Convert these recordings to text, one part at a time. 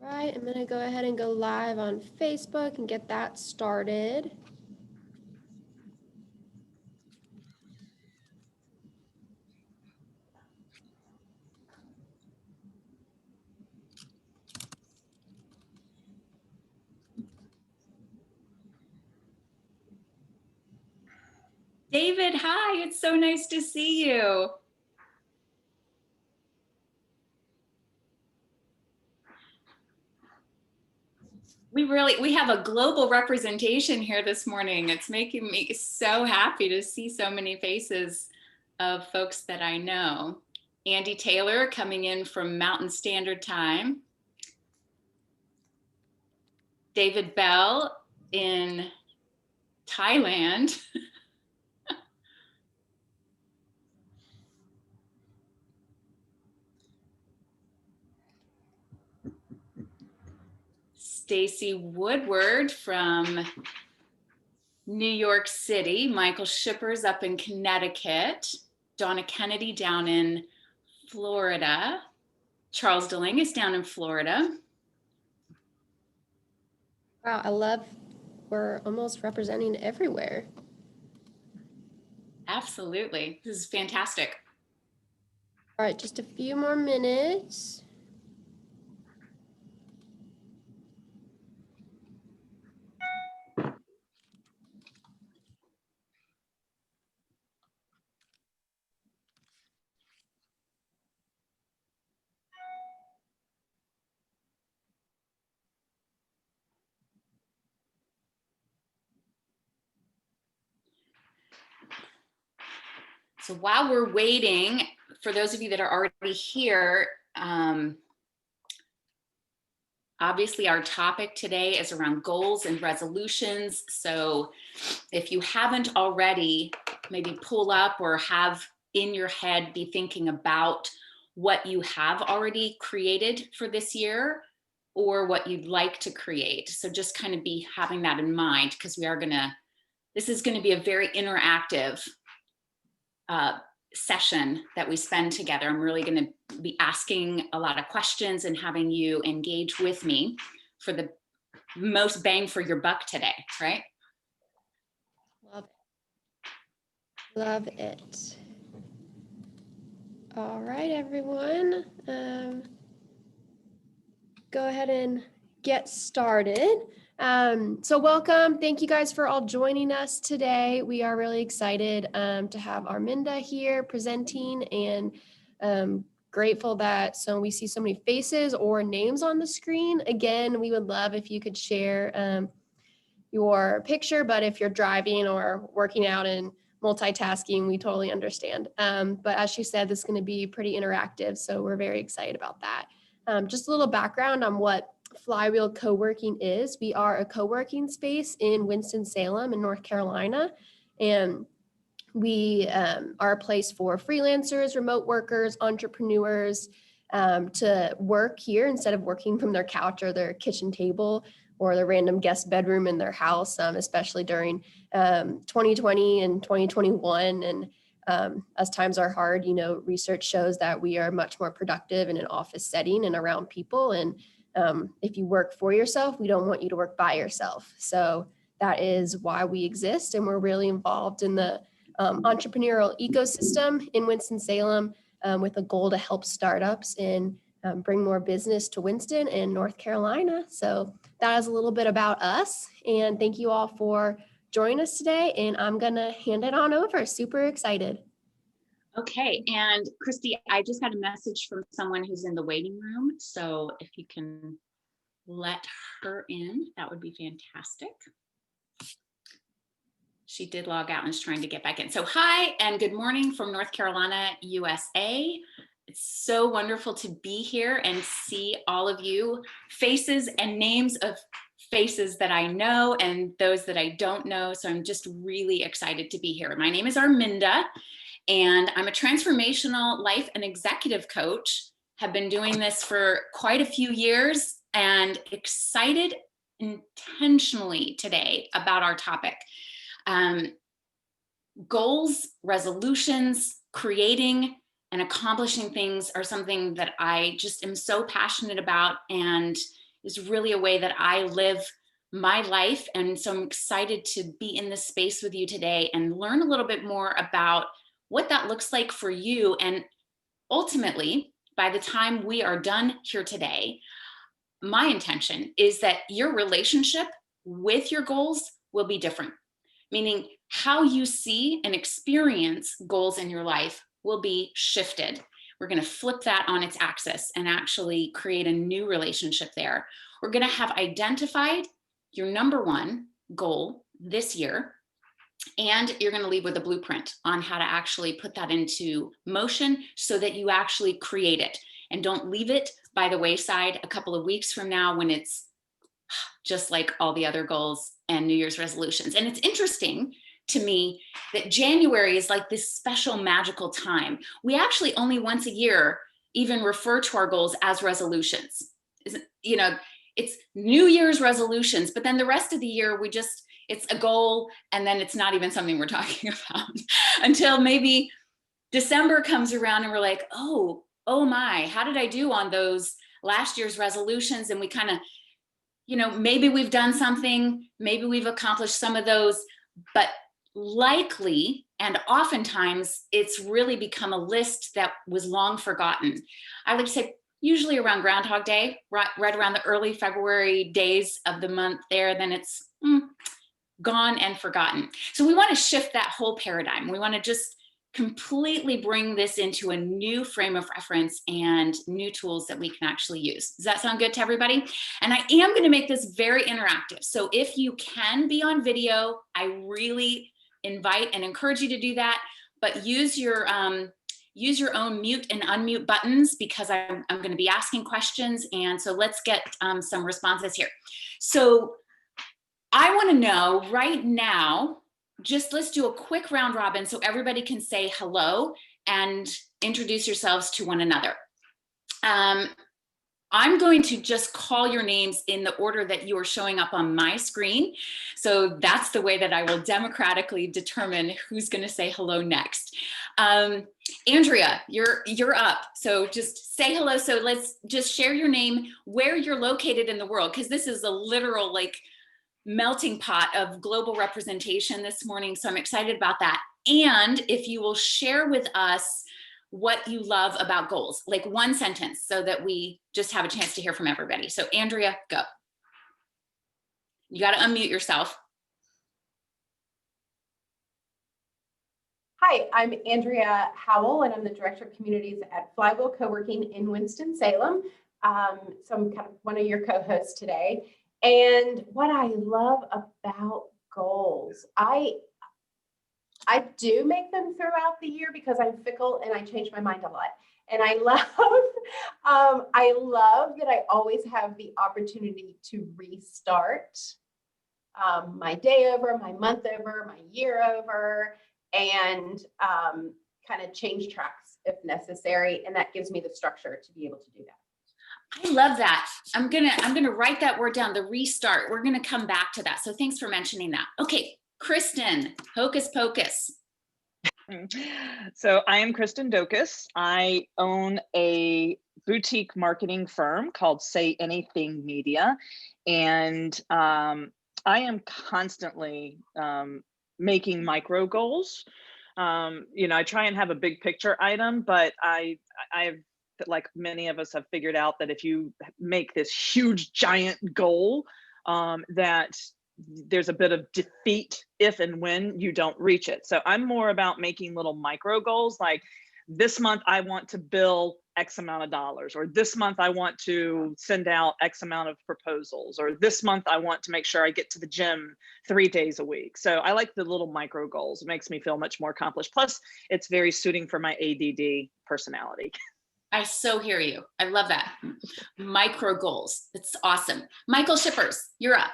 Right, I'm gonna go ahead and go live on Facebook and get that started. David, hi, it's so nice to see you. We have a global representation here this morning. It's making me so happy to see so many faces of folks that I know. Andy Taylor coming in from Mountain Standard Time. David Bell in Thailand. Stacy Woodward from New York City. Michael Shippers up in Connecticut. Donna Kennedy down in Florida. Charles Delangus down in Florida. Wow, I love we're almost representing everywhere. Absolutely. This is fantastic. All right, just a few more minutes. So while we're waiting, for those of you that are already here, obviously our topic today is around goals and resolutions. So if you haven't already, maybe pull up or have in your head, be thinking about what you have already created for this year or what you'd like to create. So just kind of be having that in mind, because this is going to be a very interactive session that we spend together. I'm really going to be asking a lot of questions and having you engage with me for the most bang for your buck today, right? Love it. Love it. All right, everyone. Go ahead and get started. So welcome. Thank you guys for all joining us today. We are really excited to have Arminda here presenting, and grateful that we see so many faces or names on the screen. Again, we would love if you could share your picture, but if you're driving or working out and multitasking, we totally understand. But as she said, this is going to be pretty interactive, so we're very excited about that. Just a little background on what Flywheel Co-working is. We are a co-working space in Winston-Salem in North Carolina, and we are a place for freelancers, remote workers, entrepreneurs to work here instead of working from their couch or their kitchen table or the random guest bedroom in their house, especially during 2020 and 2021. And as times are hard, research shows that we are much more productive in an office setting and around people. And if you work for yourself, we don't want you to work by yourself. So that is why we exist. And we're really involved in the entrepreneurial ecosystem in Winston-Salem with a goal to help startups and bring more business to Winston and North Carolina. So that is a little bit about us. And thank you all for joining us today. And I'm going to hand it on over. Super excited. Okay, and Christy, I just got a message from someone who's in the waiting room. So if you can let her in, that would be fantastic. She did log out and is trying to get back in. So hi and good morning from North Carolina, USA. It's so wonderful to be here and see all of you, faces and names of faces that I know and those that I don't know. So I'm just really excited to be here. My name is Arminda, and I'm a transformational life and executive coach. Have been doing this for quite a few years and excited intentionally today about our topic. Goals, resolutions, creating and accomplishing things are something that I just am so passionate about, and is really a way that I live my life. And so I'm excited to be in this space with you today and learn a little bit more about what that looks like for you. And ultimately, by the time we are done here today, my intention is that your relationship with your goals will be different, meaning how you see and experience goals in your life will be shifted. We're going to flip that on its axis and actually create a new relationship there. We're going to have identified your number one goal this year, and you're going to leave with a blueprint on how to actually put that into motion so that you actually create it and don't leave it by the wayside a couple of weeks from now when it's just like all the other goals and New Year's resolutions. And it's interesting to me that January is like this special magical time. We actually only once a year even refer to our goals as resolutions. You know, it's New Year's resolutions, but then the rest of the year it's a goal, and then it's not even something we're talking about until maybe December comes around and we're like, oh my, how did I do on those last year's resolutions? And we kind of, maybe we've done something, maybe we've accomplished some of those, but likely and oftentimes it's really become a list that was long forgotten. I like to say usually around Groundhog Day, right around the early February days of the month there, then it's gone and forgotten. So we want to shift that whole paradigm. We want to just completely bring this into a new frame of reference and new tools that we can actually use. Does that sound good to everybody? And I am going to make this very interactive. So if you can be on video, I really invite and encourage you to do that, but use your own mute and unmute buttons because I'm going to be asking questions. And so let's get some responses here. So I want to know right now, just let's do a quick round robin so everybody can say hello and introduce yourselves to one another. I'm going to just call your names in the order that you are showing up on my screen. So that's the way that I will democratically determine who's going to say hello next. Andrea, you're up. So just say hello. So let's just share your name, where you're located in the world, because this is a literal melting pot of global representation this morning. So I'm excited about that. And if you will share with us what you love about goals, like one sentence, so that we just have a chance to hear from everybody. So Andrea, go. You got to unmute yourself. Hi, I'm Andrea Howell, and I'm the Director of Communities at Flywheel Co-working in Winston-Salem. So I'm kind of one of your co-hosts today. And what I love about goals, I do make them throughout the year because I'm fickle and I change my mind a lot. And I love that I always have the opportunity to restart my day over, my month over, my year over, and kind of change tracks if necessary. And that gives me the structure to be able to do that. I love that. I'm gonna write that word down, the restart. We're gonna come back to that. So thanks for mentioning that. Okay, Kristen, hocus pocus. So I am Kristen Dokas. I own a boutique marketing firm called Say Anything Media. And I am constantly making micro goals. I try and have a big picture item, but I've, like many of us have figured out that if you make this huge giant goal, that there's a bit of defeat if and when you don't reach it. So I'm more about making little micro goals, like this month I want to bill X amount of dollars, or this month I want to send out X amount of proposals, or this month I want to make sure I get to the gym 3 days a week. So I like the little micro goals. It makes me feel much more accomplished. Plus it's very suiting for my ADD personality. I so hear you. I love that. Micro goals. It's awesome. Michael Shippers, you're up.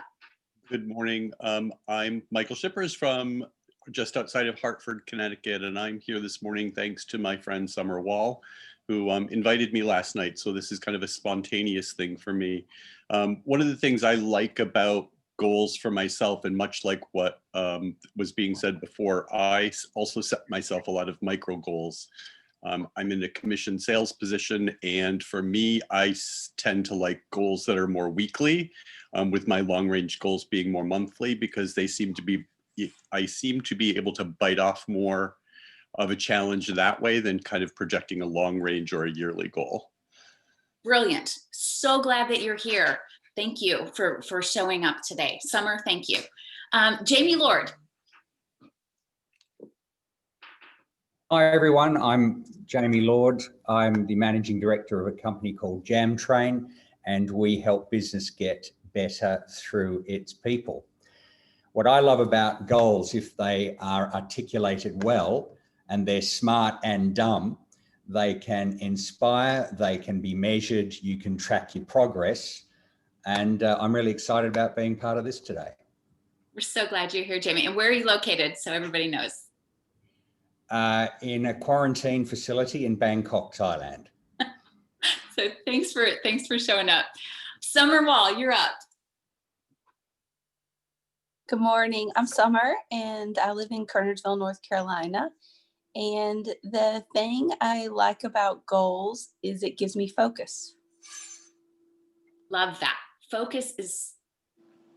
Good morning. I'm Michael Shippers from just outside of Hartford, Connecticut, and I'm here this morning thanks to my friend Summer Wall, who invited me last night. So this is kind of a spontaneous thing for me. One of the things I like about goals for myself, and much like what was being said before, I also set myself a lot of micro goals. I'm in a commission sales position, and for me, I tend to like goals that are more weekly, with my long range goals being more monthly, because they seem to be, I seem to be able to bite off more of a challenge that way than kind of projecting a long range or a yearly goal. Brilliant. So glad that you're here. Thank you for showing up today. Summer, thank you. Jamie Lord. Hi everyone, I'm Jamie Lord. I'm the managing director of a company called Train, and we help business get better through its people. What I love about goals, if they are articulated well and they're smart and dumb, they can inspire, they can be measured, you can track your progress. And I'm really excited about being part of this today. We're so glad you're here, Jamie. And where are you located, so everybody knows? In a quarantine facility in Bangkok, Thailand. So thanks for showing up. Summer Wall, you're up. Good morning. I'm Summer, and I live in Kernersville, North Carolina. And the thing I like about goals is it gives me focus. Love that. Focus is,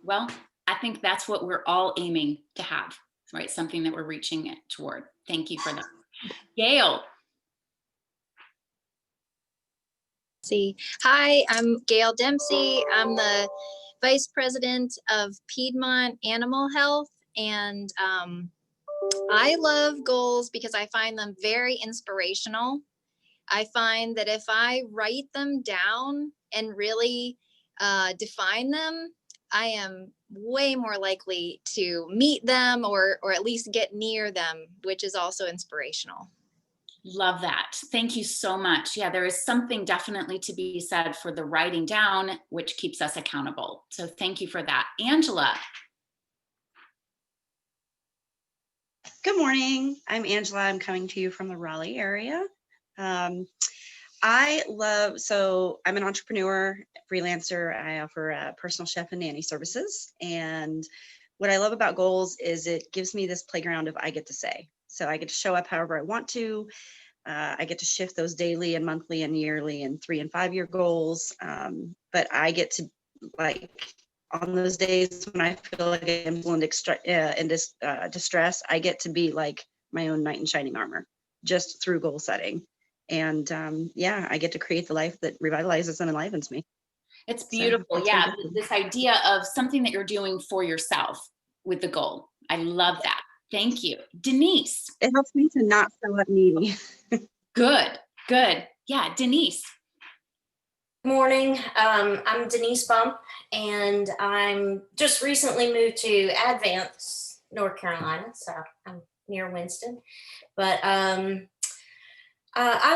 well, I think that's what we're all aiming to have, right? Something that we're reaching it toward. Thank you for that. Gail. Hi, I'm Gail Dempsey. I'm the Vice President of Piedmont Animal Health, and I love goals because I find them very inspirational. I find that if I write them down and really define them, I am way more likely to meet them or at least get near them, which is also inspirational. Love that. Thank you so much. Yeah, there is something definitely to be said for the writing down, which keeps us accountable. So thank you for that. Angela. Good morning. I'm Angela. I'm coming to you from the Raleigh area. I'm an entrepreneur, freelancer. I offer personal chef and nanny services. And what I love about goals is it gives me this playground of I get to say. So I get to show up however I want to. I get to shift those daily and monthly and yearly and 3 and 5 year goals. But I get to, like, on those days when I feel like I'm in distress, I get to be like my own knight in shining armor just through goal setting. And I get to create the life that revitalizes and enlivens me. It's beautiful. So, yeah. This idea of something that you're doing for yourself with the goal. I love that. Thank you. Denise. It helps me to not feel up needy. Good. Yeah, Denise. Good morning. I'm Denise Bump, and I'm just recently moved to Advance, North Carolina, so I'm near Winston. But I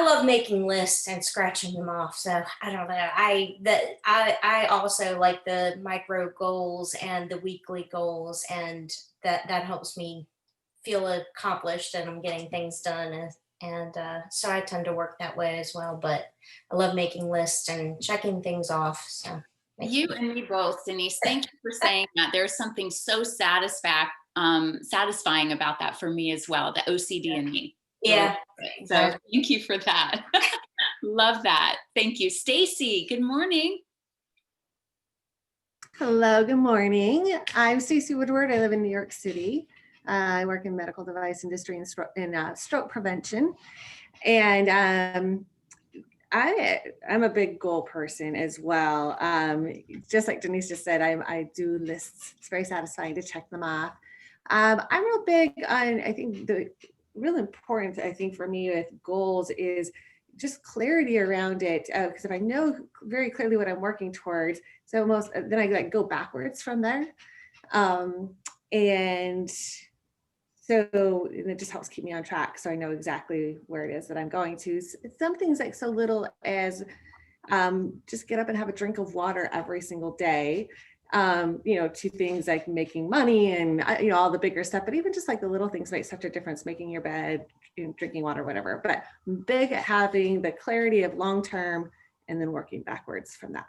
love making lists and scratching them off. So I don't know. I also like the micro goals and the weekly goals, and that helps me feel accomplished and I'm getting things done. And so I tend to work that way as well. But I love making lists and checking things off. So you and me both, Denise. Thank you for saying that. There's something so satisfying about that for me as well. The OCD in me. Yeah. So thank you for that. Love that. Thank you. Stacy, good morning. Hello, good morning. I'm Stacey Woodward. I live in New York City. I work in medical device industry and stroke prevention. And I'm a big goal person as well. Just like Denise just said, I do lists. It's very satisfying to check them off. I'm real big on, I think the real important, I think for me with goals is just clarity around it. Because if I know very clearly what I'm working towards, then I like go backwards from there. And it just helps keep me on track. So I know exactly where it is that I'm going to. Some things like so little as just get up and have a drink of water every single day. To things like making money and, all the bigger stuff, but even just like the little things make such a difference, making your bed, drinking water, whatever. But I'm big at having the clarity of long-term and then working backwards from that.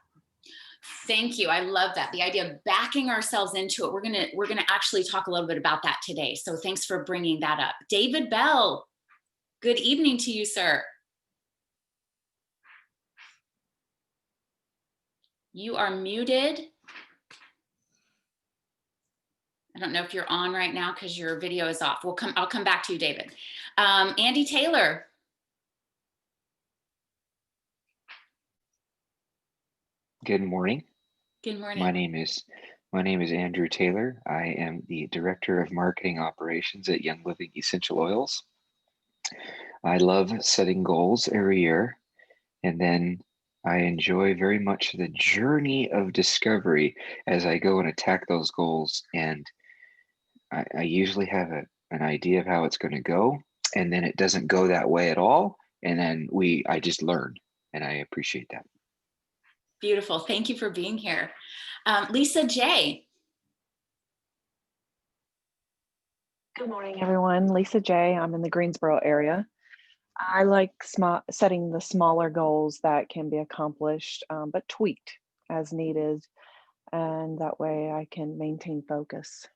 Thank you. I love that. The idea of backing ourselves into it. We're gonna actually talk a little bit about that today. So thanks for bringing that up. David Bell, Good evening to you, sir. You are muted. I don't know if you're on right now because your video is off. I'll come back to you, David. Andy Taylor. Good morning. Good morning. My name is Andrew Taylor. I am the Director of Marketing Operations at Young Living Essential Oils. I love setting goals every year, and then I enjoy very much the journey of discovery as I go and attack those goals. And I usually have an idea of how it's going to go, and then it doesn't go that way at all. And then I just learn, and I appreciate that. Beautiful. Thank you for being here. Lisa J. Good morning, everyone. Lisa J. I'm in the Greensboro area. I like setting the smaller goals that can be accomplished, but tweaked as needed. And that way I can maintain focus.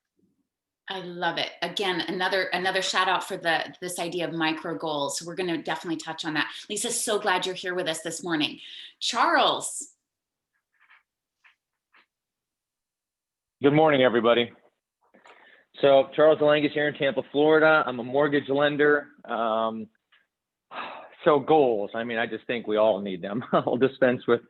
I love it. Again, another shout out for this idea of micro goals. We're going to definitely touch on that. Lisa, so glad you're here with us this morning. Charles. Good morning, everybody. So Charles Alangus here in Tampa, Florida. I'm a mortgage lender. So goals, I mean, I just think we all need them. I'll dispense with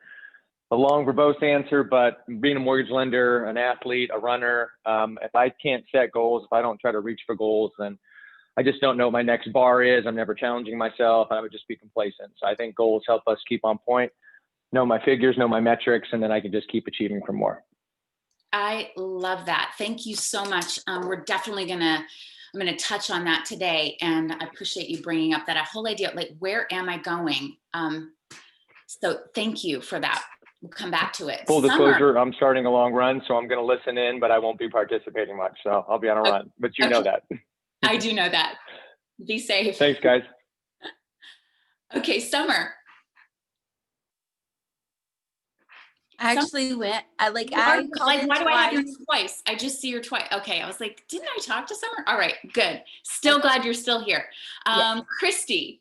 a long verbose answer, but being a mortgage lender, an athlete, a runner, if I can't set goals, if I don't try to reach for goals, then I just don't know what my next bar is. I'm never challenging myself. I would just be complacent. So I think goals help us keep on point, know my figures, know my metrics, and then I can just keep achieving for more. I love that. Thank you so much. We're definitely I'm going to touch on that today. And I appreciate you bringing up that whole idea, like, where am I going? So thank you for that. We'll come back to it. Full disclosure, I'm starting a long run, so I'm going to listen in, but I won't be participating much. So I'll be on a run, but you know that. I do know that. Be safe. Thanks, guys. Okay, Summer. I actually went. Why do I have you twice? I just see your twice. Okay, I was like, didn't I talk to Summer? All right, good. Still glad you're still here. Yes. Christy.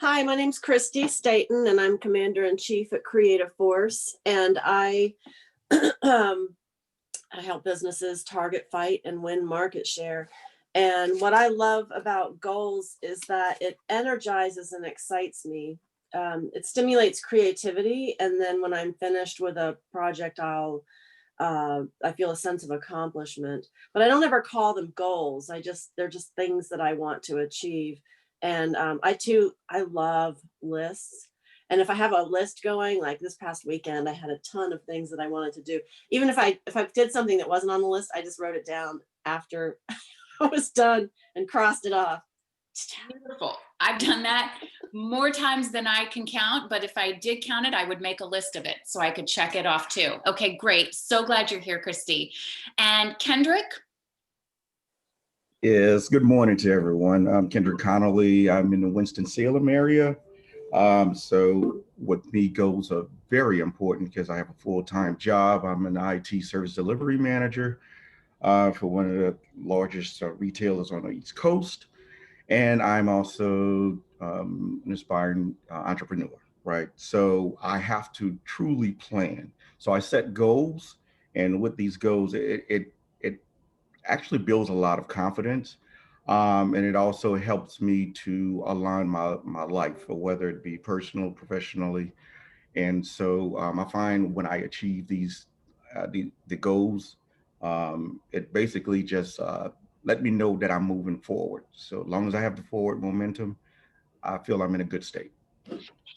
Hi, my name's Christy Staten, and I'm Commander-in-Chief at Creative Force, and I help businesses target, fight, and win market share. And what I love about goals is that it energizes and excites me. It stimulates creativity, and then when I'm finished with a project, I feel a sense of accomplishment. But I don't ever call them goals. They're just things that I want to achieve. And I love lists. And if I have a list going, like this past weekend, I had a ton of things that I wanted to do. Even if I did something that wasn't on the list, I just wrote it down after I was done and crossed it off. Beautiful. I've done that more times than I can count, but if I did count it, I would make a list of it so I could check it off too. Okay, great. So glad you're here, Christy. And Kendrick? Yes, good morning to everyone. I'm Kendrick Connolly. I'm in the Winston-Salem area. So with me, goals are very important because I have a full-time job. I'm an IT service delivery manager for one of the largest retailers on the East Coast. And I'm also an aspiring entrepreneur, right? So I have to truly plan. So I set goals, and with these goals, it actually builds a lot of confidence. And it also helps me to align my life, or whether it be personal, professionally. And so I find when I achieve these, the goals, it basically just let me know that I'm moving forward. So as long as I have the forward momentum, I feel I'm in a good state.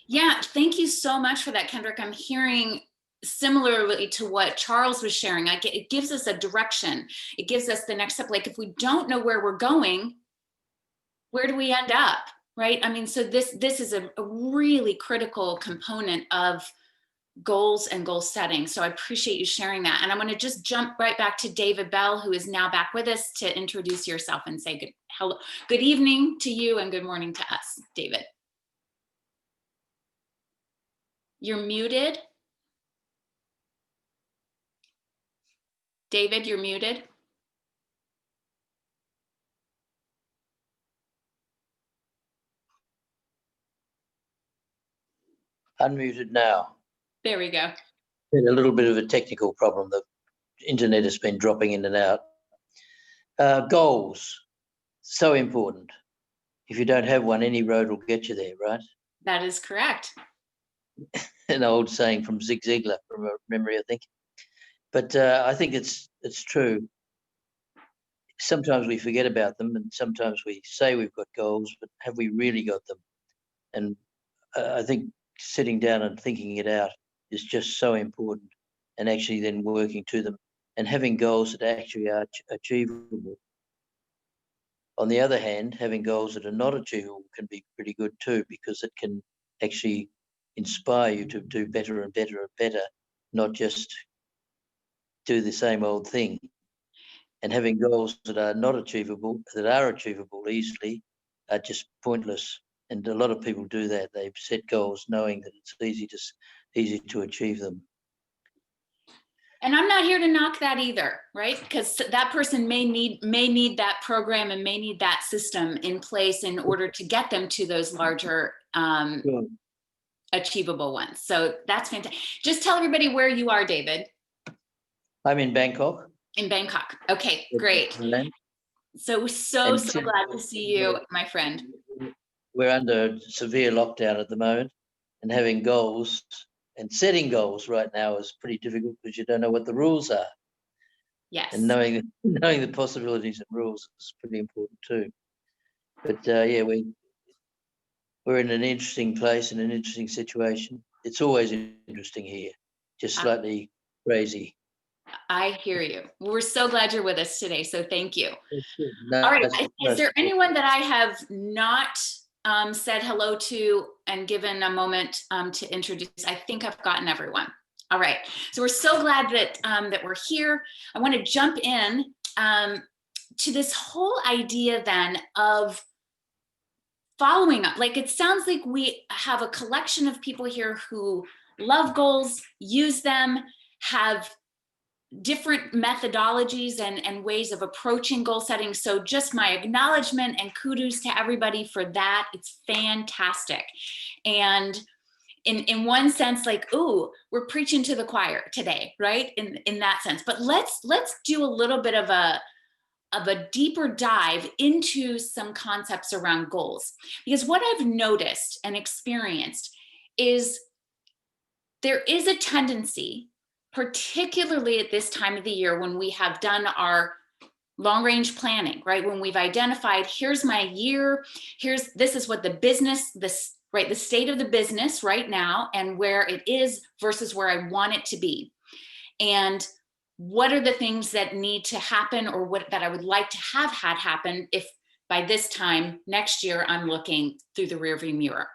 Yeah, thank you so much for that, Kendrick. I'm hearing similarly to what Charles was sharing. Like, it gives us a direction. It gives us the next step. Like, if we don't know where we're going, where do we end up, right? I mean, so this is a really critical component of goals and goal setting. So I appreciate you sharing that. And I'm going to just jump right back to David Bell, who is now back with us, to introduce yourself and say good evening to you and good morning to us, David. You're muted. David, you're muted. Unmuted now. There we go. Been a little bit of a technical problem. The internet has been dropping in and out. Goals, so important. If you don't have one, any road will get you there, right? That is correct. An old saying from Zig Ziglar, from memory, I think. But I think it's true. Sometimes we forget about them, and sometimes we say we've got goals, but have we really got them? And I think sitting down and thinking it out is just so important, and actually then working to them and having goals that actually are achievable. On the other hand, having goals that are not achievable can be pretty good too, because it can actually inspire you to do better and better and better, not just do the same old thing. And having goals that are not achievable, that are achievable easily, are just pointless. And a lot of people do that. They set goals knowing that it's easy to achieve them. And I'm not here to knock that either, right? Because that person may need that program and may need that system in place in order to get them to those larger achievable ones. So that's fantastic. Just tell everybody where you are, David. I'm in Bangkok. In Bangkok. Okay, great. So glad to see you, my friend. We're under severe lockdown at the moment, and having goals and setting goals right now is pretty difficult because you don't know what the rules are. Yes. And knowing the possibilities and rules is pretty important too. But yeah, we're in an interesting place, in an interesting situation. It's always interesting here, just slightly crazy. I hear you. We're so glad you're with us today. So thank you. No, all right. Is there anyone that I have not said hello to and given a moment to introduce? I think I've gotten everyone. All right. So we're so glad that that we're here. I want to jump in to this whole idea then of following up. Like, it sounds like we have a collection of people here who love goals, use them, have different methodologies and ways of approaching goal setting. So just my acknowledgement and kudos to everybody for that. It's fantastic. And in one sense, like, ooh, we're preaching to the choir today, right? In that sense. But let's do a little bit of a deeper dive into some concepts around goals. Because what I've noticed and experienced is there is a tendency, particularly at this time of the year when we have done our long range planning, right? When we've identified, here's my year, this is what the business, the state of the business right now and where it is versus where I want it to be. And what are the things that need to happen or that I would like to have had happen if by this time next year I'm looking through the rearview mirror.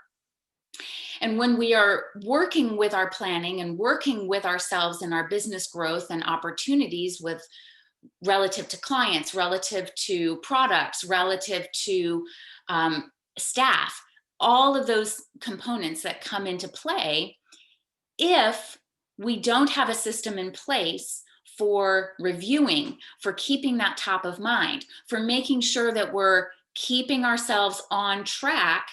And when we are working with our planning and working with ourselves and our business growth and opportunities with relative to clients, relative to products, relative to staff, all of those components that come into play, if we don't have a system in place for reviewing, for keeping that top of mind, for making sure that we're keeping ourselves on track,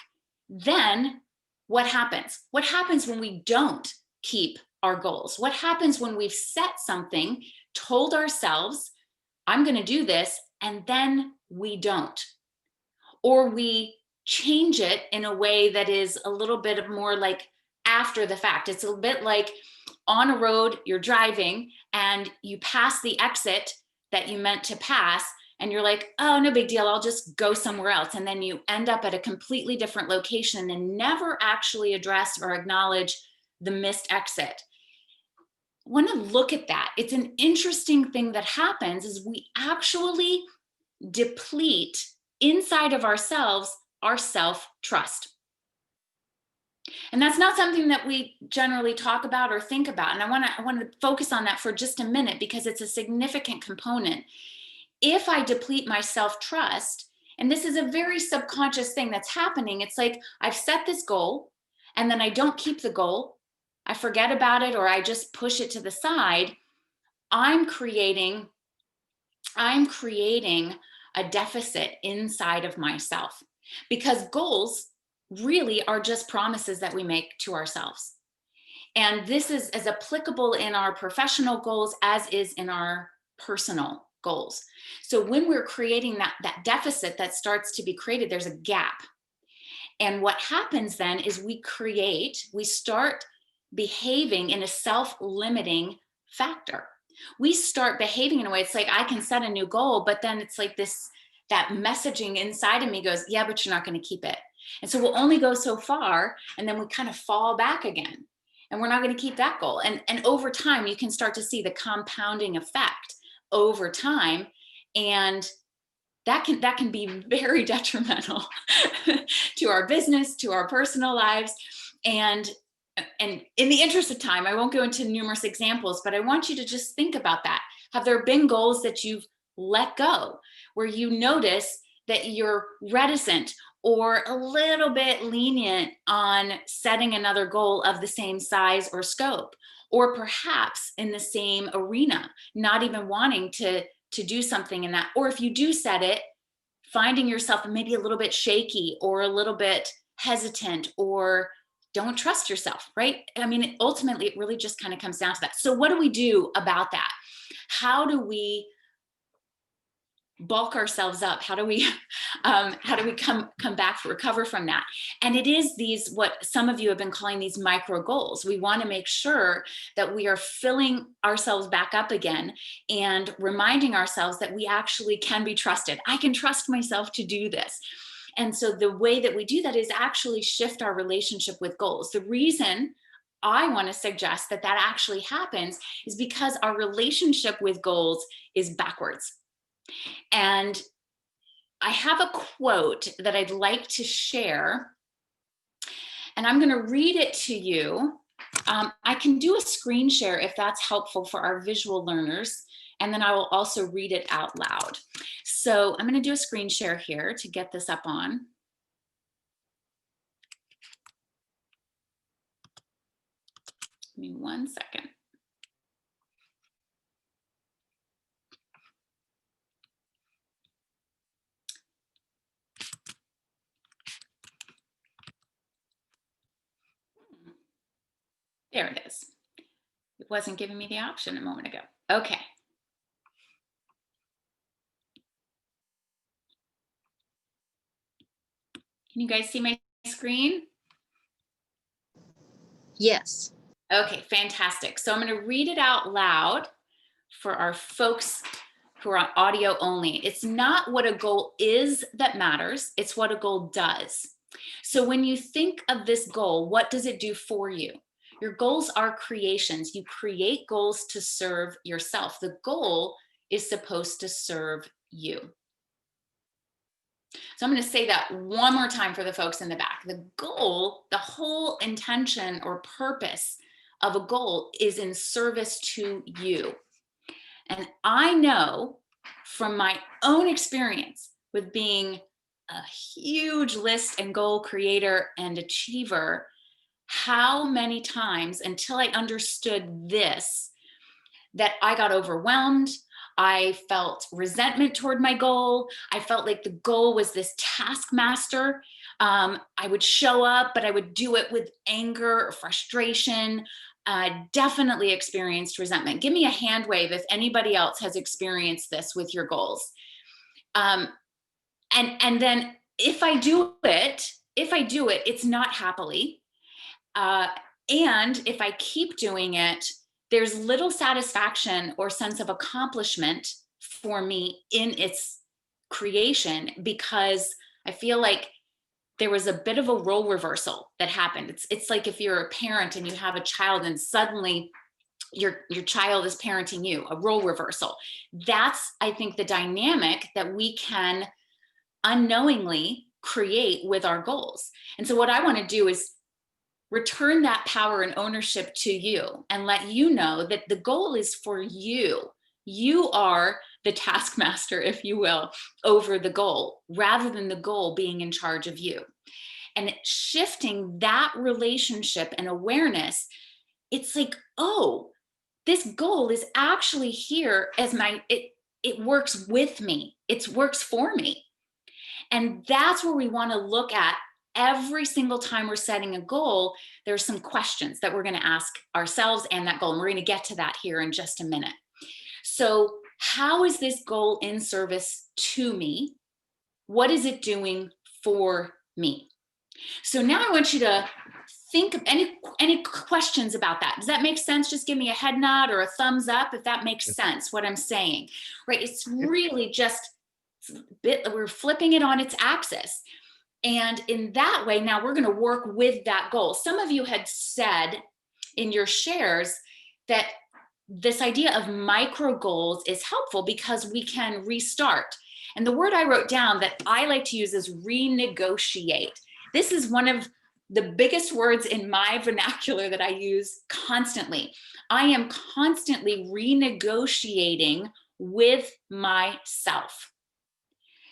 then what happens? What happens when we don't keep our goals? What happens when we've set something, told ourselves, I'm going to do this, and then we don't? Or we change it in a way that is a little bit more like after the fact. It's a bit like on a road, you're driving and you pass the exit that you meant to pass, and you're like, oh, no big deal, I'll just go somewhere else. And then you end up at a completely different location and never actually address or acknowledge the missed exit. I want to look at that. It's an interesting thing that happens is we actually deplete inside of ourselves our self-trust. And that's not something that we generally talk about or think about. And I want to focus on that for just a minute because it's a significant component. If I deplete my self-trust, and this is a very subconscious thing that's happening, it's like I've set this goal and then I don't keep the goal, I forget about it, or I just push it to the side. I'm creating a deficit inside of myself because goals really are just promises that we make to ourselves. And this is as applicable in our professional goals as is in our personal goals. So when we're creating that deficit that starts to be created, there's a gap. And what happens then is we start behaving in a self-limiting factor. We start behaving in a way, it's like I can set a new goal, but then it's like that messaging inside of me goes, yeah, but you're not going to keep it. And so we'll only go so far, and then we kind of fall back again. And we're not going to keep that goal. And over time, you can start to see the compounding effect over time. And that can be very detrimental to our business, to our personal lives. And in the interest of time, I won't go into numerous examples, but I want you to just think about that. Have there been goals that you've let go, where you notice that you're reticent or a little bit lenient on setting another goal of the same size or scope, or perhaps in the same arena, not even wanting to do something in that? Or if you do set it, finding yourself maybe a little bit shaky or a little bit hesitant, or don't trust yourself, right? I mean, ultimately, it really just kind of comes down to that. So what do we do about that? How do we bulk ourselves up? How do we come back, recover from that? And it is these, what some of you have been calling these micro goals. We want to make sure that we are filling ourselves back up again and reminding ourselves that we actually can be trusted. I can trust myself to do this. And so the way that we do that is actually shift our relationship with goals. The reason I want to suggest that actually happens is because our relationship with goals is backwards. And I have a quote that I'd like to share, and I'm going to read it to you. I can do a screen share if that's helpful for our visual learners, and then I will also read it out loud. So I'm going to do a screen share here to get this up on. Give me 1 second. There it is. It wasn't giving me the option a moment ago. Okay. Can you guys see my screen? Yes. Okay, fantastic. So I'm going to read it out loud for our folks who are on audio only. It's not what a goal is that matters. It's what a goal does. So when you think of this goal, what does it do for you? Your goals are creations. You create goals to serve yourself. The goal is supposed to serve you. So I'm going to say that one more time for the folks in the back. The goal, the whole intention or purpose of a goal is in service to you. And I know from my own experience with being a huge list and goal creator and achiever, how many times until I understood this, that I got overwhelmed. I felt resentment toward my goal. I felt like the goal was this taskmaster. I would show up, but I would do it with anger or frustration. Definitely experienced resentment. Give me a hand wave if anybody else has experienced this with your goals. And then if I do it, it's not happily. And if I keep doing it, there's little satisfaction or sense of accomplishment for me in its creation, because I feel like there was a bit of a role reversal that happened. It's like if you're a parent and you have a child and suddenly your child is parenting you, a role reversal. That's, I think, the dynamic that we can unknowingly create with our goals. And so what I want to do is return that power and ownership to you and let you know that the goal is for you. You are the taskmaster, if you will, over the goal, rather than the goal being in charge of you. And shifting that relationship and awareness, it's like, oh, this goal is actually here as it works with me. It works for me. And that's where we want to look at every single time we're setting a goal, there's some questions that we're going to ask ourselves and that goal. And we're going to get to that here in just a minute. So how is this goal in service to me? What is it doing for me? So now I want you to think of any questions about that. Does that make sense? Just give me a head nod or a thumbs up if that makes sense, what I'm saying, right? It's really just we're flipping it on its axis. And in that way, now we're going to work with that goal. Some of you had said in your shares that this idea of micro goals is helpful because we can restart. And the word I wrote down that I like to use is renegotiate. This is one of the biggest words in my vernacular that I use constantly. I am constantly renegotiating with myself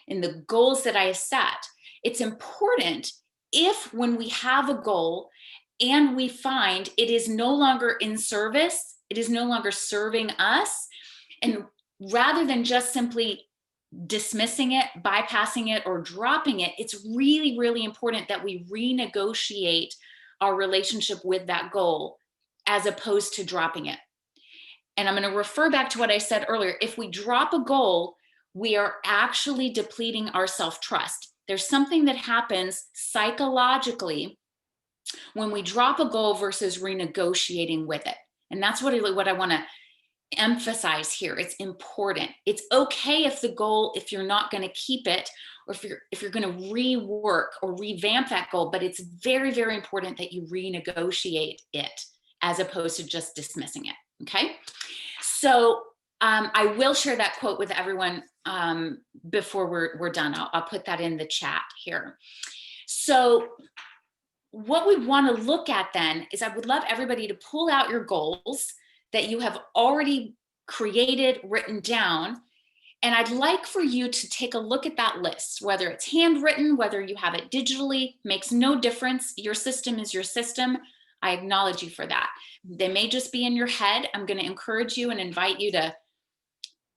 in the goals that I set. It's important if when we have a goal and we find it is no longer in service, it is no longer serving us, and rather than just simply dismissing it, bypassing it, or dropping it, it's really, really important that we renegotiate our relationship with that goal as opposed to dropping it. And I'm going to refer back to what I said earlier. If we drop a goal, we are actually depleting our self-trust. There's something that happens psychologically when we drop a goal versus renegotiating with it. And that's what I want to emphasize here. It's important. It's okay if the goal, if you're not going to keep it, or if you're going to rework or revamp that goal, but it's very, very important that you renegotiate it as opposed to just dismissing it. Okay. So I will share that quote with everyone before we're done. I'll put that in the chat here. So what we want to look at then is I would love everybody to pull out your goals that you have already created, written down. And I'd like for you to take a look at that list, whether it's handwritten, whether you have it digitally, makes no difference. Your system is your system. I acknowledge you for that. They may just be in your head. I'm going to encourage you and invite you to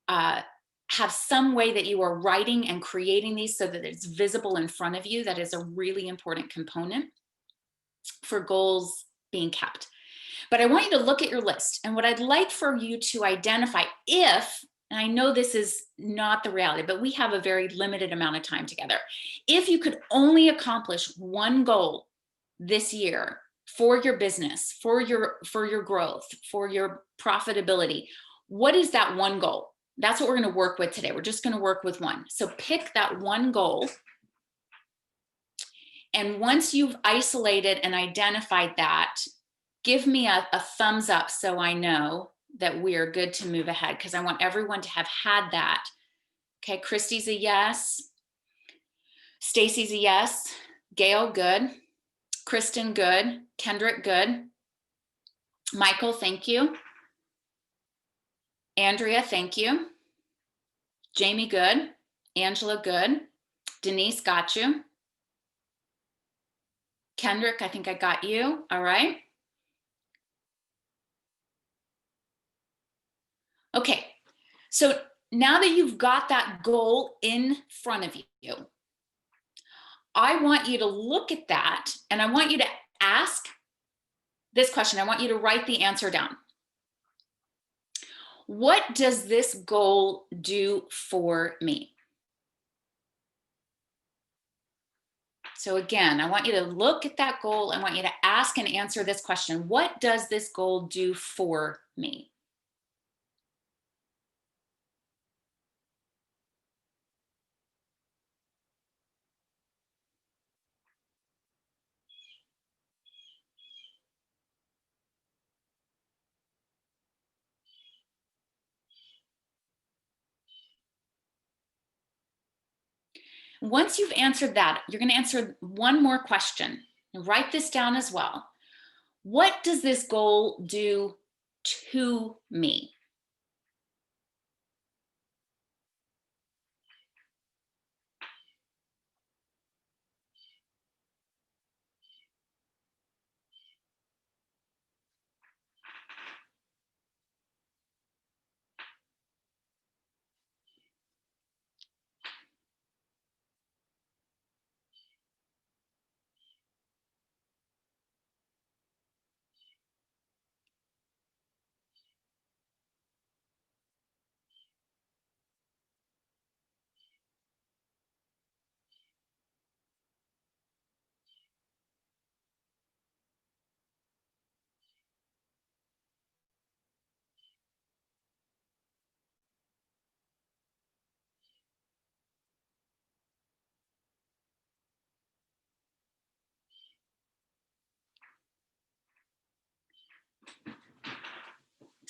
have some way that you are writing and creating these so that it's visible in front of you. That is a really important component for goals being kept. But I want you to look at your list. And what I'd like for you to identify if, and I know this is not the reality, but we have a very limited amount of time together. If you could only accomplish one goal this year for your business, for your growth, for your profitability, what is that one goal? That's what we're going to work with today. We're just going to work with one. So pick that one goal. And once you've isolated and identified that, give me a thumbs up so I know that we are good to move ahead, because I want everyone to have had that. Okay, Christy's a yes. Stacy's a yes. Gail, good. Kristen, good. Kendrick, good. Michael, thank you. Andrea, thank you. Jamie, good. Angela, good. Denise, got you. Kendrick, I think I got you. All right. Okay, so now that you've got that goal in front of you, I want you to look at that and I want you to ask this question. I want you to write the answer down. What does this goal do for me? So again, I want you to look at that goal. I want you to ask and answer this question. What does this goal do for me? Once you've answered that, you're going to answer one more question. And write this down as well. What does this goal do to me?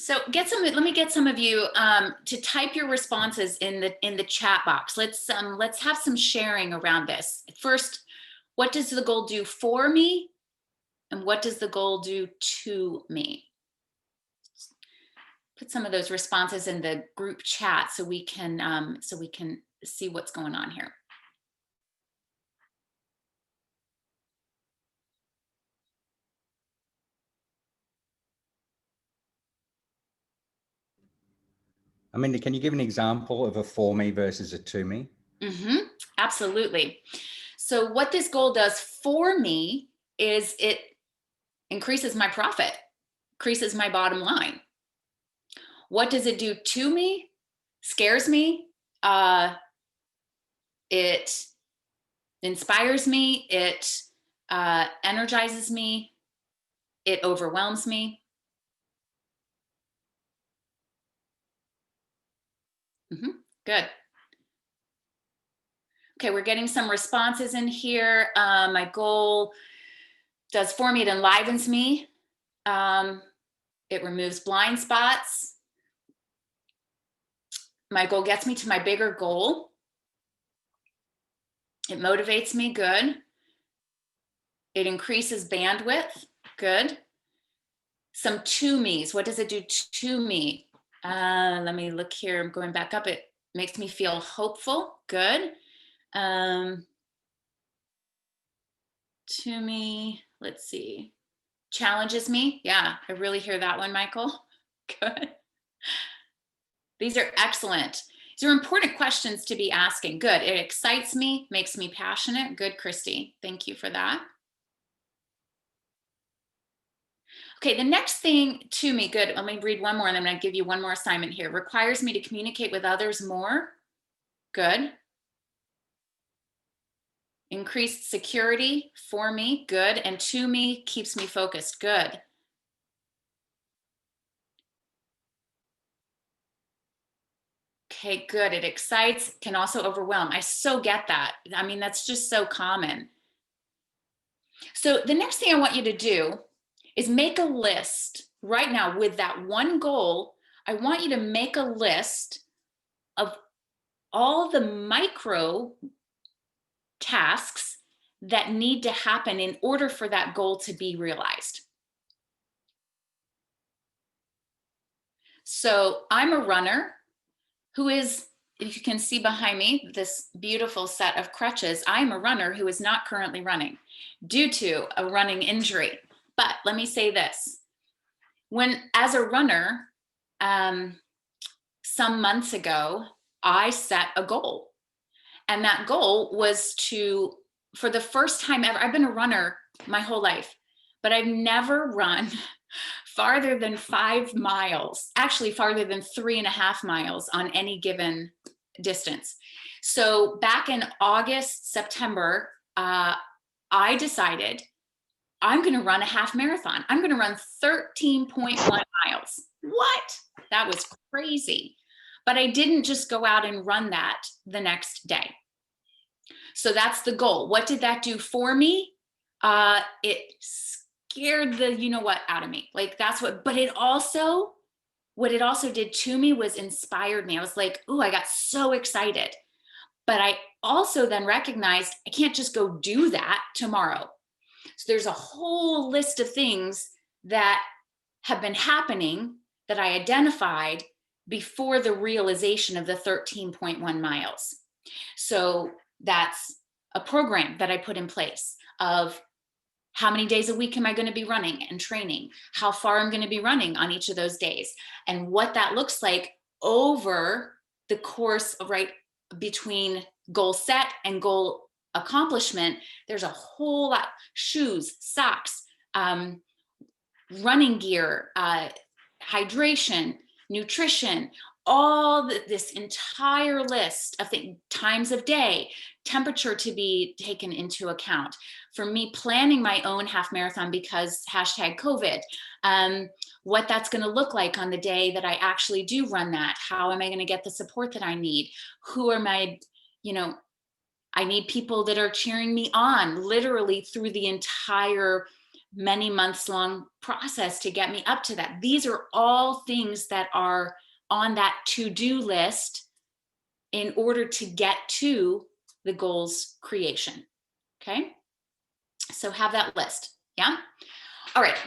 So let me get some of you to type your responses in the chat box. Let's have some sharing around this. First, what does the goal do for me? And what does the goal do to me? Put some of those responses in the group chat so we can see what's going on here. Arminda, can you give an example of a for me versus a to me? Absolutely. So what this goal does for me is it increases my profit, increases my bottom line. What does it do to me? Scares me. It inspires me. It energizes me. It overwhelms me. Good. Okay, we're getting some responses in here. My goal does for me, it enlivens me. It removes blind spots. My goal gets me to my bigger goal. It motivates me, good. It increases bandwidth, good. Some to me's, what does it do to me? Let me look here, I'm going back up. It makes me feel hopeful, good. To me, let's see. Challenges me, yeah, I really hear that one, Michael. Good. These are excellent. These are important questions to be asking. Good. It excites me, makes me passionate. Good, Christy. Thank you for that. Okay, the next thing to me, good. Let me read one more and then I'm going to give you one more assignment here. Requires me to communicate with others more. Good. Increased security for me. Good. And to me, keeps me focused. Good. Okay, good. It excites, can also overwhelm. I so get that. I mean, that's just so common. So the next thing I want you to do is make a list right now with that one goal. I want you to make a list of all the micro tasks that need to happen in order for that goal to be realized. So I'm a runner who is, if you can see behind me, this beautiful set of crutches. I'm a runner who is not currently running due to a running injury. But let me say this, as a runner, some months ago, I set a goal. And that goal was to, for the first time ever, I've been a runner my whole life, but I've never run farther than 5 miles, actually farther than 3.5 miles on any given distance. So back in August, September, I decided I'm going to run a half marathon. I'm going to run 13.1 miles. What? That was crazy. But I didn't just go out and run that the next day. So that's the goal. What did that do for me? It scared the you-know-what out of me. Like that's what, but what it also did to me was inspired me. I was like, ooh, I got so excited. But I also then recognized I can't just go do that tomorrow. So there's a whole list of things that have been happening that I identified before the realization of the 13.1 miles. So that's a program that I put in place of how many days a week am I going to be running and training, how far I'm going to be running on each of those days, and what that looks like over the course of between goal set and goal accomplishment. There's a whole lot: shoes, socks, running gear, hydration, nutrition, all this entire list of times of day, temperature to be taken into account. For me, planning my own half marathon because #COVID, what that's going to look like on the day that I actually do run that. How am I going to get the support that I need? Who are my, I need people that are cheering me on literally through the entire many months long process to get me up to that. These are all things that are on that to-do list in order to get to the goals creation. Okay, so have that list. Yeah. All right.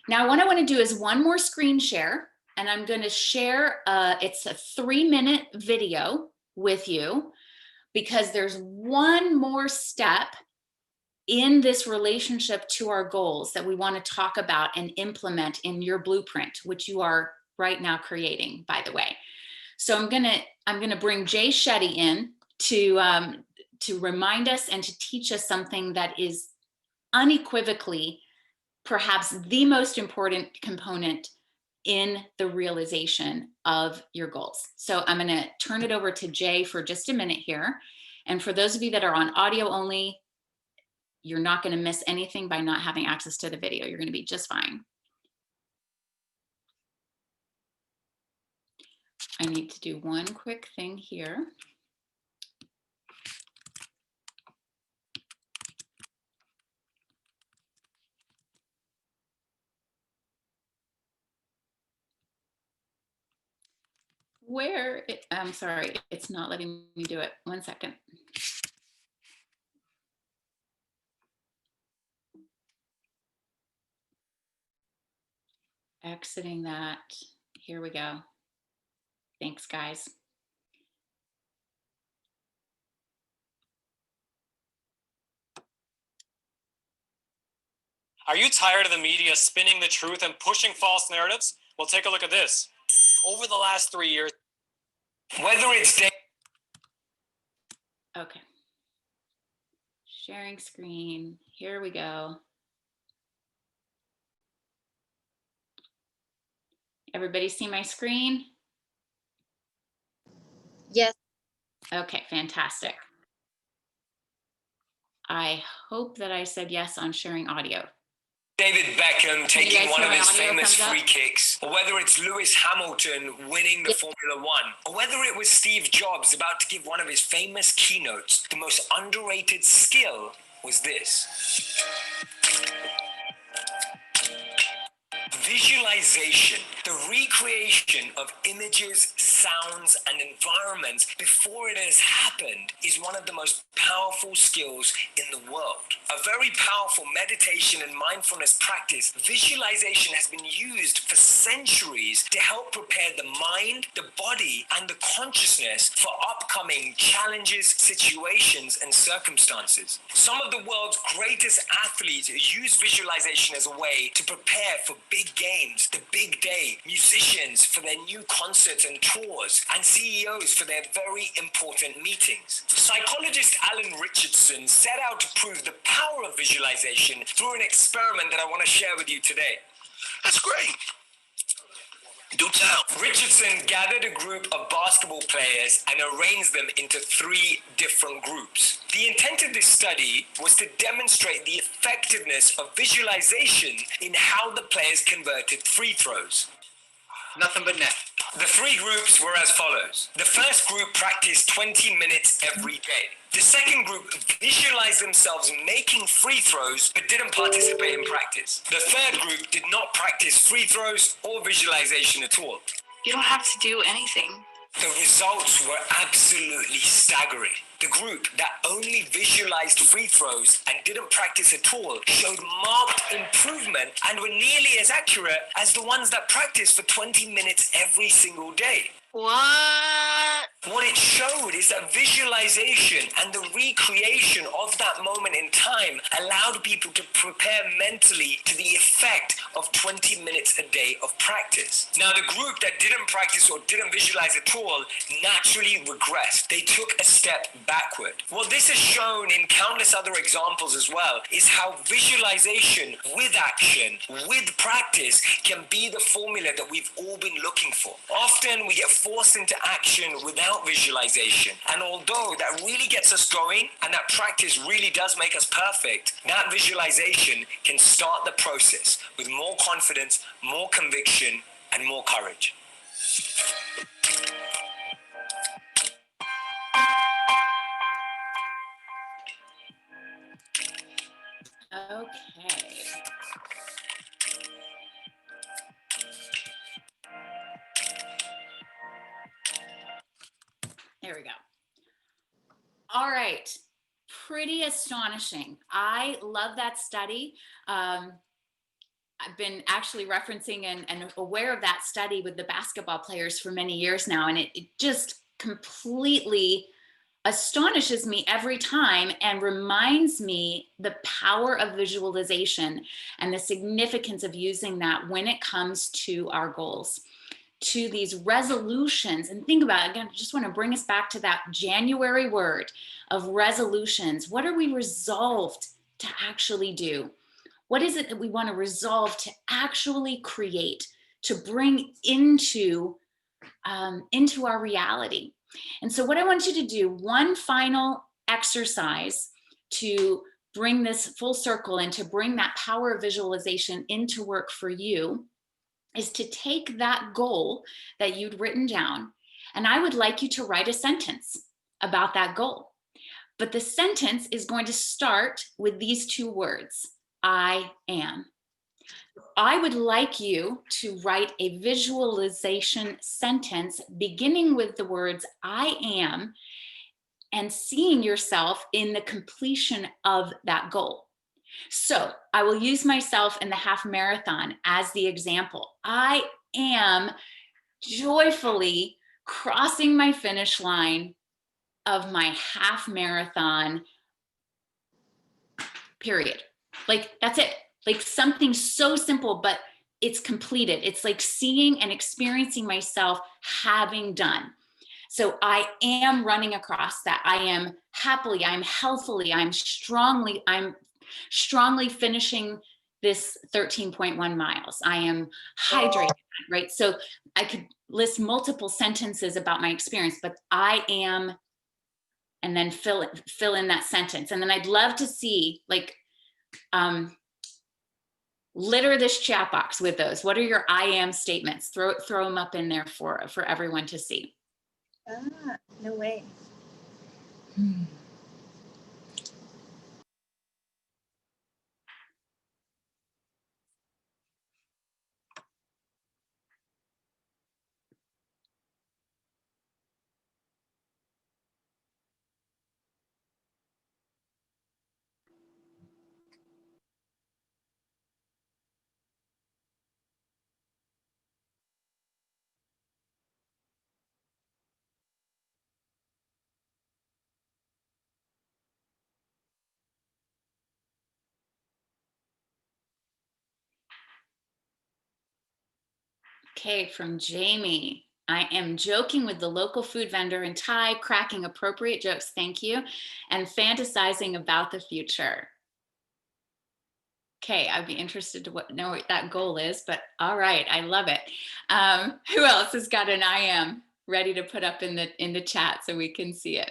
Now what I want to do is one more screen share, and I'm going to share, it's a 3-minute video with you, because there's one more step in this relationship to our goals that we want to talk about and implement in your blueprint, which you are right now creating, by the way. So I'm gonna bring Jay Shetty in to remind us and to teach us something that is unequivocally perhaps the most important component in the realization of your goals. So I'm gonna turn it over to Jay for just a minute here. And for those of you that are on audio only, you're not gonna miss anything by not having access to the video. You're gonna be just fine. I need to do one quick thing here. I'm sorry, it's not letting me do it. 1 second. Exiting that. Here we go. Thanks, guys. Are you tired of the media spinning the truth and pushing false narratives? Well, take a look at this. Over the last 3 years, whether it's Okay. Sharing screen. Here we go. Everybody see my screen? Yes. Okay, fantastic. I hope that I said yes on sharing audio. David Beckham taking one of his famous thumbs up? free kicks, or whether it's Lewis Hamilton winning the Formula One, or whether it was Steve Jobs about to give one of his famous keynotes, the most underrated skill was this. Visualization, the recreation of images, sounds, and environments before it has happened, is one of the most powerful skills in the world. A very powerful meditation and mindfulness practice, visualization has been used for centuries to help prepare the mind, the body, and the consciousness for upcoming challenges, situations, and circumstances. Some of the world's greatest athletes use visualization as a way to prepare for big games, the big day, musicians for their new concerts and tours, and CEOs for their very important meetings. Psychologist Alan Richardson set out to prove the power of visualization through an experiment that I want to share with you today. That's great. Do tell. Richardson gathered a group of basketball players and arranged them into 3 different groups. The intent of this study was to demonstrate the effectiveness of visualization in how the players converted free throws. Nothing but net. The 3 groups were as follows. The first group practiced 20 minutes every day. The second group visualized themselves making free throws but didn't participate in practice. The third group did not practice free throws or visualization at all. You don't have to do anything. The results were absolutely staggering. The group that only visualized free throws and didn't practice at all showed marked improvement and were nearly as accurate as the ones that practiced for 20 minutes every single day. What? What it showed is that visualization and the recreation of that moment in time allowed people to prepare mentally to the effect of 20 minutes a day of practice. Now, the group that didn't practice or didn't visualize at all naturally regressed. They took a step backward. What this has shown in countless other examples as well is how visualization with action, with practice, can be the formula that we've all been looking for. Often we get forced into action without visualization. And although that really gets us going and that practice really does make us perfect, that visualization can start the process with more confidence, more conviction, and more courage. Okay. There we go. All right. Pretty astonishing. I love that study. I've been actually referencing and aware of that study with the basketball players for many years now, and it just completely astonishes me every time and reminds me the power of visualization and the significance of using that when it comes to our goals, to these resolutions. And think about it, again, I just want to bring us back to that January word of resolutions. What are we resolved to actually do? What is it that we want to resolve to actually create, to bring into our reality? And so what I want you to do, one final exercise to bring this full circle and to bring that power of visualization into work for you, is to take that goal that you'd written down, and I would like you to write a sentence about that goal. But the sentence is going to start with these two words: I am. I would like you to write a visualization sentence beginning with the words I am and seeing yourself in the completion of that goal. So I will use myself in the half marathon as the example. I am joyfully crossing my finish line of my half marathon, period. Like, that's it. Like something so simple, but it's completed. It's like seeing and experiencing myself having done. So I am running across that. I am happily, I'm healthily, I'm strongly finishing this 13.1 miles. I am hydrated, right? So I could list multiple sentences about my experience, but I am, and then fill in that sentence. And then I'd love to see, like, litter this chat box with those. What are your I am statements? Throw them up in there for everyone to see. No way. Okay, from Jamie. I am joking with the local food vendor in Thai, cracking appropriate jokes, thank you, and fantasizing about the future. Okay, I'd be interested to know what that goal is, but all right, I love it. Who else has got an I am ready to put up in the chat so we can see it?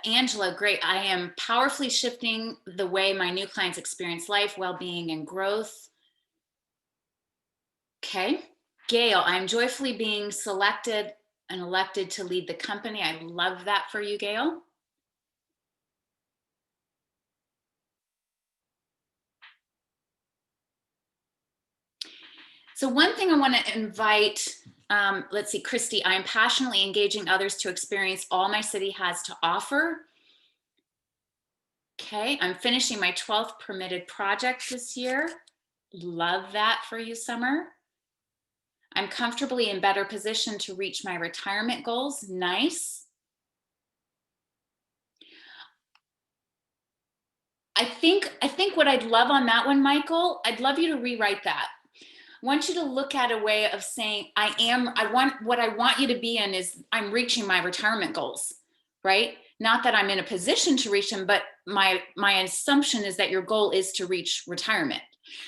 Angela, great. I am powerfully shifting the way my new clients experience life, well-being, and growth. Okay. Gail, I'm joyfully being selected and elected to lead the company. I love that for you, Gail. So one thing I want to invite, let's see, Christy, I am passionately engaging others to experience all my city has to offer. Okay, I'm finishing my 12th permitted project this year. Love that for you, Summer. I'm comfortably in better position to reach my retirement goals. Nice. I think what I'd love on that one, Michael, I'd love you to rewrite that. want you to look at a way of saying, what I want you to be in is I'm reaching my retirement goals, right? Not that I'm in a position to reach them, but my assumption is that your goal is to reach retirement.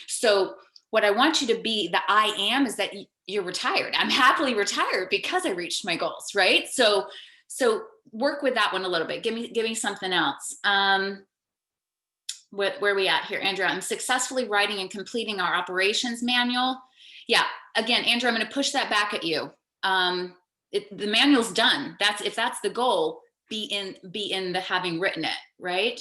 So what I want you to be, the I am, is that you're retired. I'm happily retired because I reached my goals, right? So work with that one a little bit. Give me something else. Where are we at here, Andrea? I'm successfully writing and completing our operations manual. Yeah, again, Andrea, I'm going to push that back at you. The manual's done. If that's the goal, be in the having written it, right?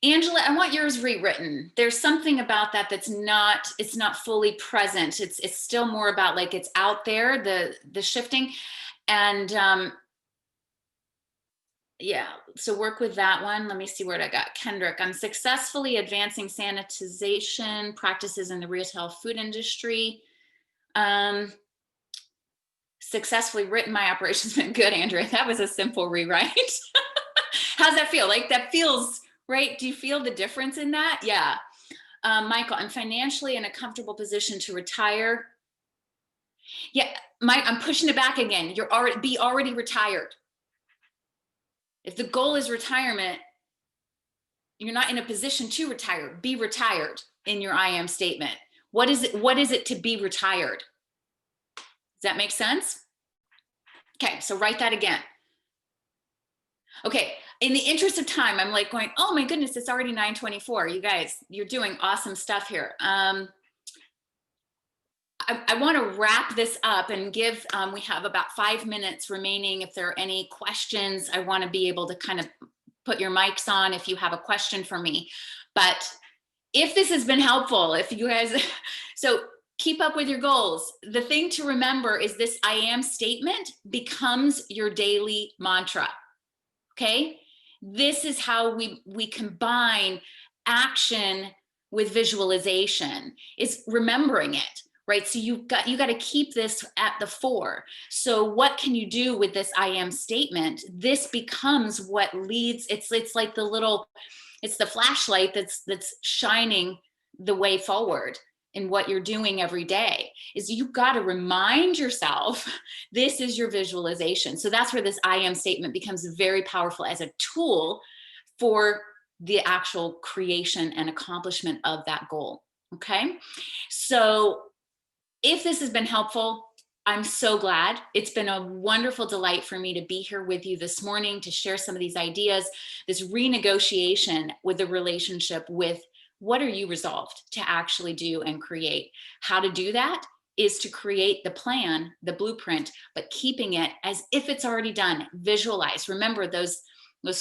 Angela, I want yours rewritten. There's something about that it's not fully present. It's still more about like it's out there, the shifting, and yeah, so work with that one. Let me see what I got. Kendrick, I'm successfully advancing sanitization practices in the retail food industry. Successfully written my operations. Good, Andrea. That was a simple rewrite. How's that feel? Like that feels right. Do you feel the difference in that? Yeah. Michael, I'm financially in a comfortable position to retire. Yeah, Mike, I'm pushing it back again. You're already retired. If the goal is retirement, you're not in a position to retire. Be retired in your I am statement. What is it to be retired? Does that make sense? Okay, so write that again. Okay, in the interest of time, I'm like going, oh my goodness, it's already 9:24. You guys, you're doing awesome stuff here. I want to wrap this up and give, we have about 5 minutes remaining. If there are any questions, I want to be able to kind of put your mics on if you have a question for me. But if this has been helpful, if you guys, so keep up with your goals. The thing to remember is this I am statement becomes your daily mantra, okay? This is how we combine action with visualization, is remembering it. Right, so you got to keep this at the fore. So what can you do with this I am statement? This becomes what leads. It's like it's the flashlight that's shining the way forward in what you're doing every day. Is you've got to remind yourself this is your visualization. So that's where this I am statement becomes very powerful as a tool for the actual creation and accomplishment of that goal. Okay, so if this has been helpful, I'm so glad. It's been a wonderful delight for me to be here with you this morning to share some of these ideas, this renegotiation with the relationship with what are you resolved to actually do and create. How to do that is to create the plan, the blueprint, but keeping it as if it's already done. Visualize. Remember those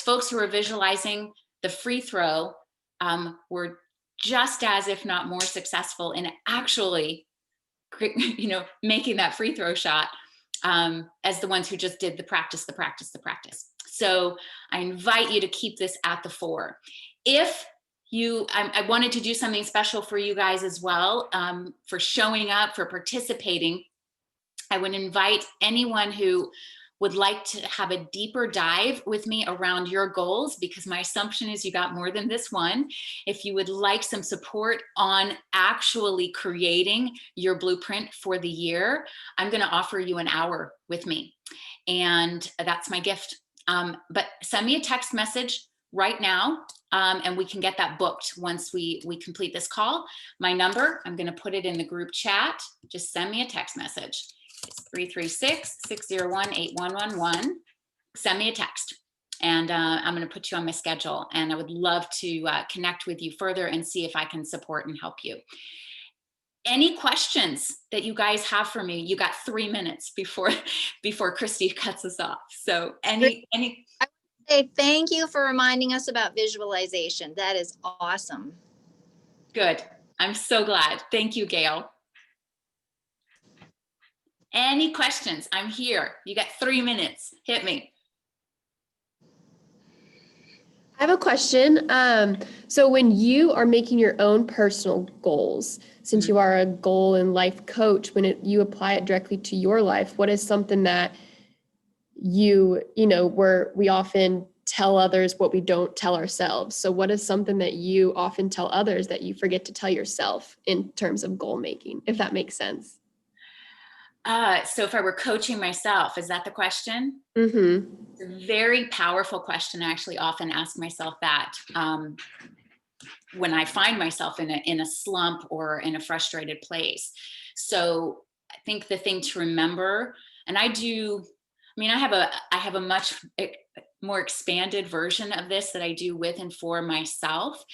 folks who are visualizing the free throw were just as, if not more successful in actually making that free throw shot as the ones who just did the practice. So I invite you to keep this at the fore. If I wanted to do something special for you guys as well, for showing up, for participating. I would invite anyone who would like to have a deeper dive with me around your goals, because my assumption is you got more than this one. If you would like some support on actually creating your blueprint for the year, I'm going to offer you an hour with me. And that's my gift. But send me a text message right now, and we can get that booked once we complete this call. My number, I'm going to put it in the group chat. Just send me a text message. It's 336-601-8111. Send me a text, and I'm going to put you on my schedule, and I would love to connect with you further and see if I can support and help you. Any questions that you guys have for me? You got 3 minutes before Christy cuts us off. So any I would say thank you for reminding us about visualization. That is awesome. Good. I'm so glad. Thank you, Gail. Any questions? I'm here. You got 3 minutes. Hit me. I have a question. So when you are making your own personal goals, since you are a goal and life coach, when you apply it directly to your life, what is something that where we often tell others what we don't tell ourselves. So what is something that you often tell others that you forget to tell yourself in terms of goal making, if that makes sense? So if I were coaching myself, is that the question? Mm-hmm. It's a very powerful question. I actually often ask myself that when I find myself in a slump or in a frustrated place. So I think the thing to remember, and I have a much more expanded version of this that I do with and for myself,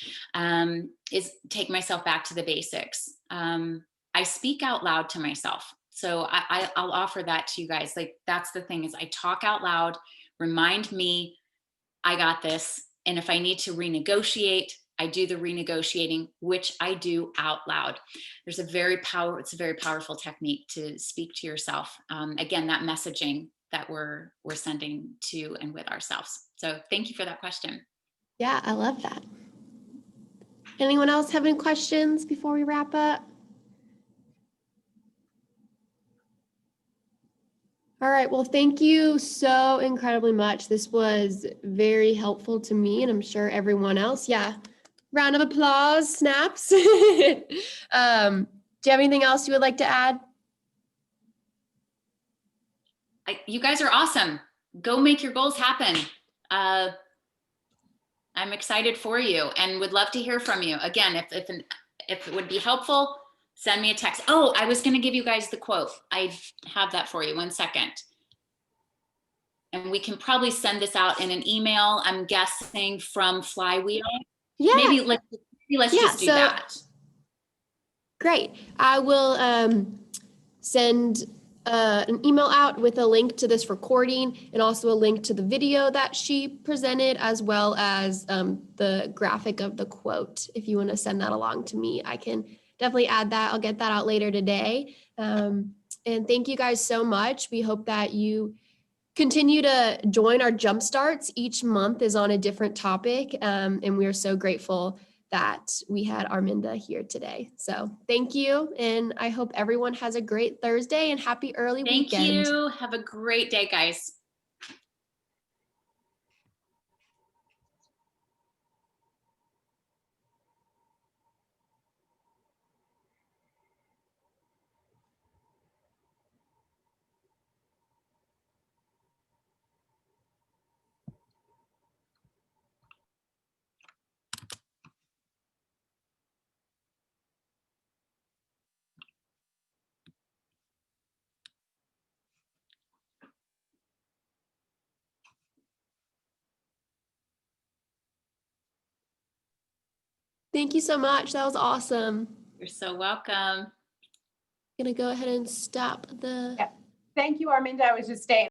is take myself back to the basics. I speak out loud to myself. So I'll offer that to you guys. Like, that's the thing, is I talk out loud, remind me I got this. And if I need to renegotiate, I do the renegotiating, which I do out loud. It's a very powerful technique to speak to yourself. Again, that messaging that we're sending to and with ourselves. So thank you for that question. Yeah, I love that. Anyone else have any questions before we wrap up? All right, well, thank you so incredibly much. This was very helpful to me, and I'm sure everyone else. Yeah, round of applause, snaps. Do you have anything else you would like to add? You guys are awesome. Go make your goals happen. I'm excited for you and would love to hear from you. Again, if it would be helpful, send me a text. Oh, I was going to give you guys the quote. I have that for you. 1 second. And we can probably send this out in an email, I'm guessing, from Flywheel. Yeah. Maybe let's just do that. Great. I will send an email out with a link to this recording and also a link to the video that she presented, as well as the graphic of the quote. If you want to send that along to me, I can definitely add that. I'll get that out later today. And thank you guys so much. We hope that you continue to join our Jumpstarts. Each month is on a different topic, and we are so grateful that we had Arminda here today. So thank you, and I hope everyone has a great Thursday and happy early weekend. Thank you. Have a great day, guys. Thank you so much. That was awesome. You're so welcome. I'm gonna go ahead and stop the. Thank you, Arminda. I was just staying.